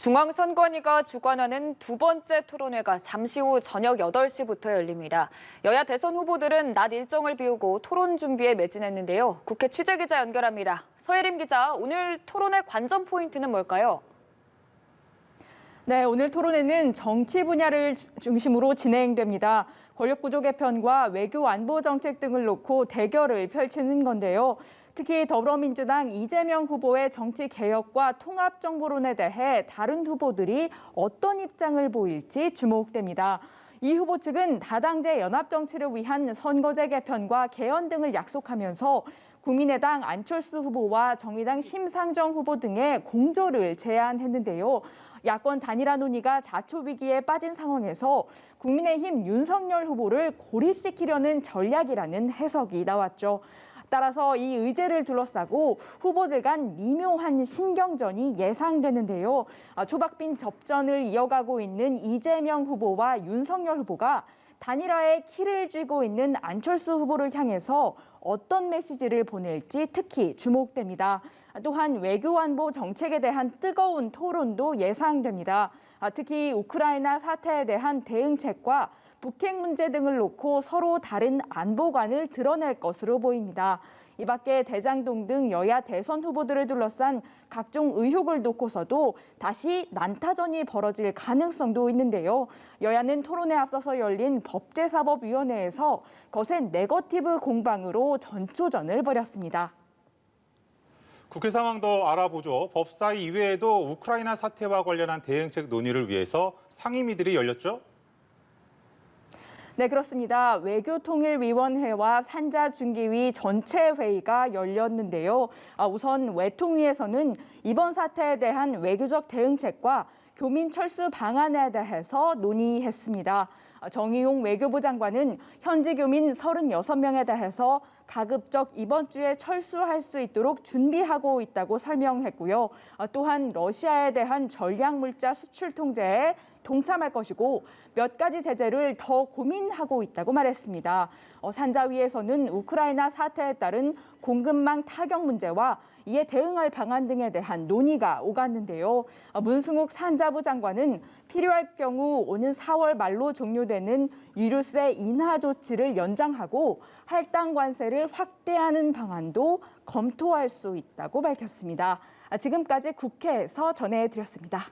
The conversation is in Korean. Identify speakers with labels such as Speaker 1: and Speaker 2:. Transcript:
Speaker 1: 중앙선관위가 주관하는 두 번째 토론회가 잠시 후 저녁 8시부터 열립니다. 여야 대선 후보들은 낮 일정을 비우고 토론 준비에 매진했는데요. 국회 취재기자 연결합니다. 서예림 기자, 오늘 토론회 관전 포인트는 뭘까요?
Speaker 2: 네, 오늘 토론회는 정치 분야를 중심으로 진행됩니다. 권력구조 개편과 외교 안보 정책 등을 놓고 대결을 펼치는 건데요. 특히 더불어민주당 이재명 후보의 정치 개혁과 통합 정보론에 대해 다른 후보들이 어떤 입장을 보일지 주목됩니다. 이 후보 측은 다당제 연합 정치를 위한 선거제 개편과 개헌 등을 약속하면서 국민의당 안철수 후보와 정의당 심상정 후보 등의 공조를 제안했는데요. 야권 단일화 논의가 자초 위기에 빠진 상황에서 국민의힘 윤석열 후보를 고립시키려는 전략이라는 해석이 나왔죠. 따라서 이 의제를 둘러싸고 후보들 간 미묘한 신경전이 예상되는데요. 초박빙 접전을 이어가고 있는 이재명 후보와 윤석열 후보가 단일화에 키를 쥐고 있는 안철수 후보를 향해서 어떤 메시지를 보낼지 특히 주목됩니다. 또한 외교 안보 정책에 대한 뜨거운 토론도 예상됩니다. 특히 우크라이나 사태에 대한 대응책과 북핵 문제 등을 놓고 서로 다른 안보관을 드러낼 것으로 보입니다. 이 밖에 대장동 등 여야 대선 후보들을 둘러싼 각종 의혹을 놓고서도 다시 난타전이 벌어질 가능성도 있는데요. 여야는 토론에 앞서서 열린 법제사법위원회에서 거센 네거티브 공방으로 전초전을 벌였습니다.
Speaker 3: 국회 상황도 알아보죠. 법사위 이외에도 우크라이나 사태와 관련한 대응책 논의를 위해서 상임위들이 열렸죠?
Speaker 2: 네, 그렇습니다. 외교통일위원회와 산자중기위 전체 회의가 열렸는데요. 우선 외통위에서는 이번 사태에 대한 외교적 대응책과 교민 철수 방안에 대해서 논의했습니다. 정의용 외교부 장관은 현지 교민 36명에 대해서 가급적 이번 주에 철수할 수 있도록 준비하고 있다고 설명했고요. 또한 러시아에 대한 전략물자 수출 통제에 동참할 것이고 몇 가지 제재를 더 고민하고 있다고 말했습니다. 산자위에서는 우크라이나 사태에 따른 공급망 타격 문제와 이에 대응할 방안 등에 대한 논의가 오갔는데요. 문승욱 산자부 장관은 필요할 경우 오는 4월 말로 종료되는 유류세 인하 조치를 연장하고 할당 관세를 확대하는 방안도 검토할 수 있다고 밝혔습니다. 지금까지 국회에서 전해드렸습니다.